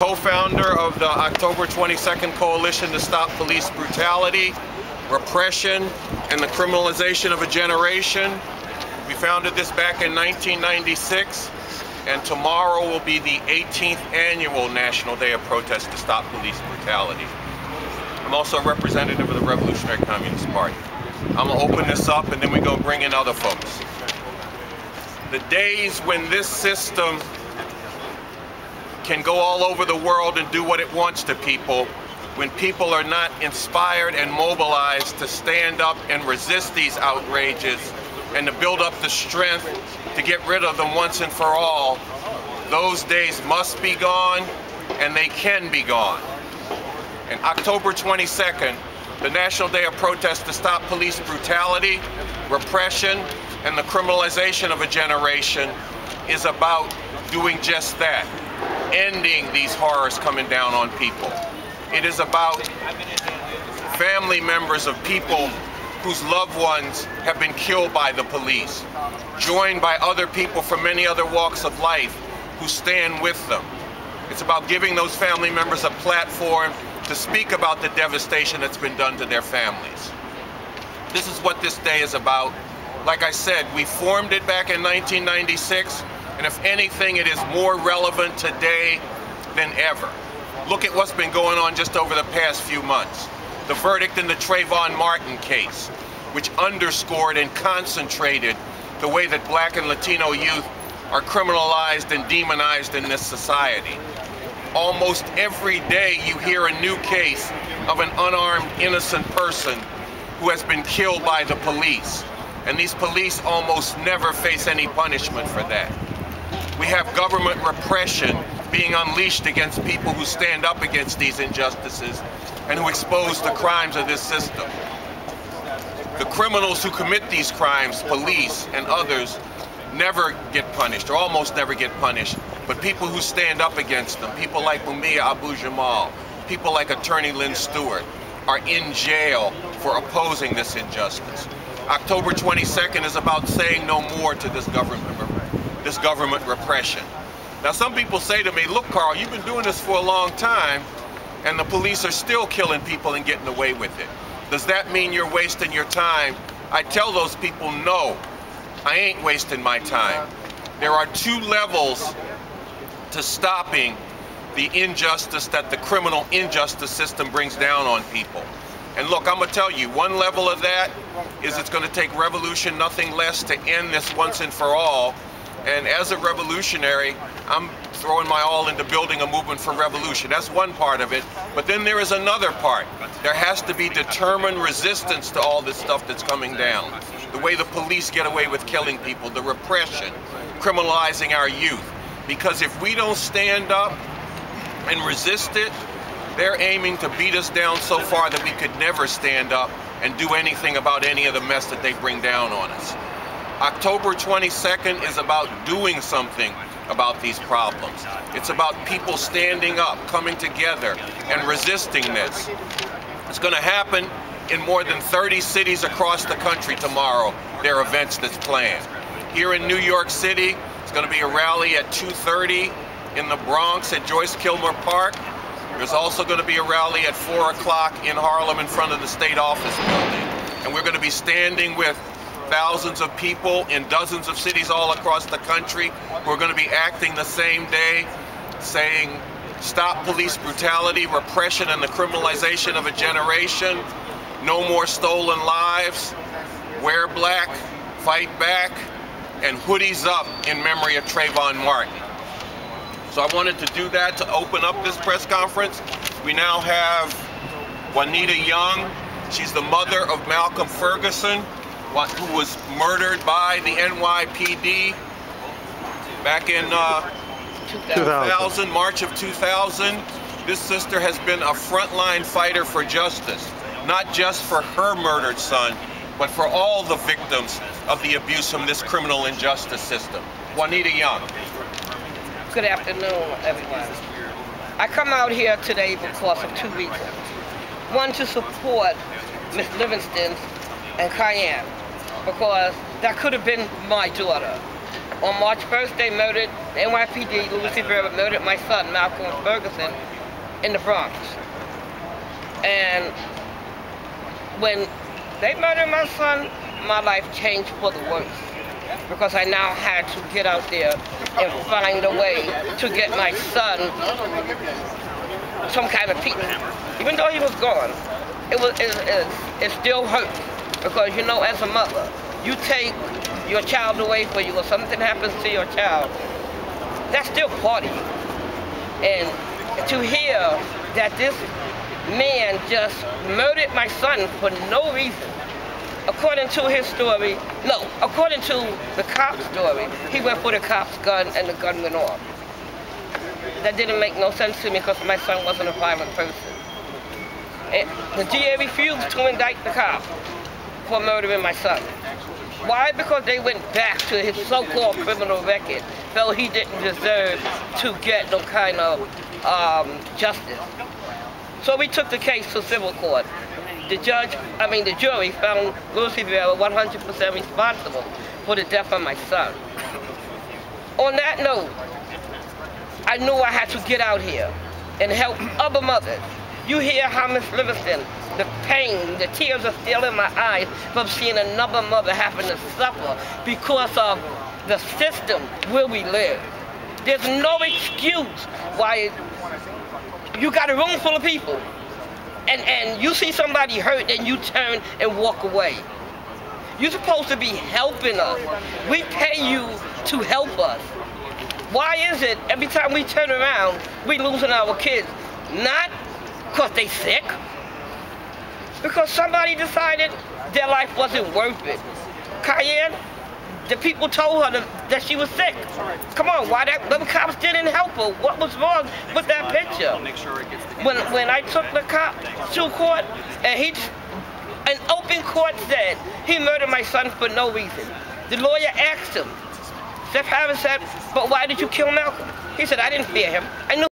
Co-founder of the October 22nd Coalition to Stop Police Brutality, Repression, and the Criminalization of a Generation. We founded this back in 1996, and tomorrow will be the 18th annual National Day of Protest to Stop Police Brutality. I'm also a representative of the Revolutionary Communist Party. I'm gonna open this up and then we're gonna bring in other folks. The days when this system can go all over the world and do what it wants to people, when people are not inspired and mobilized to stand up and resist these outrages and to build up the strength to get rid of them once and for all, those days must be gone and they can be gone. And October 22nd, the National Day of Protest to Stop Police Brutality, Repression, and the Criminalization of a Generation is about doing just that. Ending these horrors coming down on people. It is about family members of people whose loved ones have been killed by the police, joined by other people from many other walks of life who stand with them. It's about giving those family members a platform to speak about the devastation that's been done to their families. This is what this day is about. Like I said, we formed it back in 1996. And if anything, it is more relevant today than ever. Look at what's been going on just over the past few months. The verdict in the Trayvon Martin case, which underscored and concentrated the way that Black and Latino youth are criminalized and demonized in this society. Almost every day you hear a new case of an unarmed, innocent person who has been killed by the police. And these police almost never face any punishment for that. We have government repression being unleashed against people who stand up against these injustices and who expose the crimes of this system. The criminals who commit these crimes, police and others, never get punished, or almost never get punished, but people who stand up against them, people like Mumia Abu-Jamal, people like Attorney Lynn Stewart, are in jail for opposing this injustice. October 22nd is about saying no more to this government repression. Now, some people say to me, look, Carl, you've been doing this for a long time and the police are still killing people and getting away with it. Does that mean you're wasting your time? I tell those people, no, I ain't wasting my time. There are two levels to stopping the injustice that the criminal injustice system brings down on people. And look, I'm gonna tell you, one level of that is it's gonna take revolution, nothing less, to end this once and for all. And as a revolutionary, I'm throwing my all into building a movement for revolution. That's one part of it. But then there is another part. There has to be determined resistance to all this stuff that's coming down. The way the police get away with killing people, the repression, criminalizing our youth. Because if we don't stand up and resist it, they're aiming to beat us down so far that we could never stand up and do anything about any of the mess that they bring down on us. October 22nd is about doing something about these problems. It's about people standing up, coming together, and resisting this. It's going to happen in more than 30 cities across the country tomorrow. There are events that's planned. Here in New York City, it's going to be a rally at 2:30 in the Bronx at Joyce Kilmer Park. There's also going to be a rally at 4 o'clock in Harlem in front of the state office building. And we're going to be standing with thousands of people in dozens of cities all across the country who are going to be acting the same day, saying, stop police brutality, repression, and the criminalization of a generation. No more stolen lives. Wear black, fight back, and hoodies up in memory of Trayvon Martin. So I wanted to do that to open up this press conference. We now have Juanita Young. She's the mother of Malcolm Ferguson, who was murdered by the NYPD back in 2000, March of 2000. This sister has been a frontline fighter for justice, not just for her murdered son, but for all the victims of the abuse from this criminal injustice system. Juanita Young. Good afternoon, everyone. I come out here today because of two reasons. One, to support Ms. Livingston and Cayenne, because that could have been my daughter. On March 1st, they murdered, the NYPD, Louis Rivera, murdered my son, Malcolm Ferguson, in the Bronx. And when they murdered my son, my life changed for the worse. Because I now had to get out there and find a way to get my son some kind of peace. Even though he was gone, it still hurt. Because, you know, as a mother, you take your child away from you or something happens to your child, that's still part of you. And to hear that this man just murdered my son for no reason, according to his story, no, according to the cop's story, he went for the cop's gun and the gun went off. That didn't make no sense to me because my son wasn't a violent person. And the DA refused to indict the cop for murdering my son. Why? Because they went back to his so-called criminal record, felt he didn't deserve to get no kind of justice. So we took the case to civil court. The jury found Louis Rivera 100% responsible for the death of my son. On that note, I knew I had to get out here and help other mothers. You hear how Miss Livingston, the pain, the tears are still in my eyes from seeing another mother having to suffer because of the system where we live. There's no excuse why you got a room full of people and you see somebody hurt and you turn and walk away. You're supposed to be helping us. We pay you to help us. Why is it every time we turn around, we losing our kids? Not because they sick, because somebody decided their life wasn't worth it. Cayenne, the people told her that she was sick. Come on, why them cops didn't help her? What was wrong with that picture? When I took the cop to court, and an open court said he murdered my son for no reason. The lawyer asked him. Seth Harris said, but why did you kill Malcolm? He said, I didn't fear him. I knew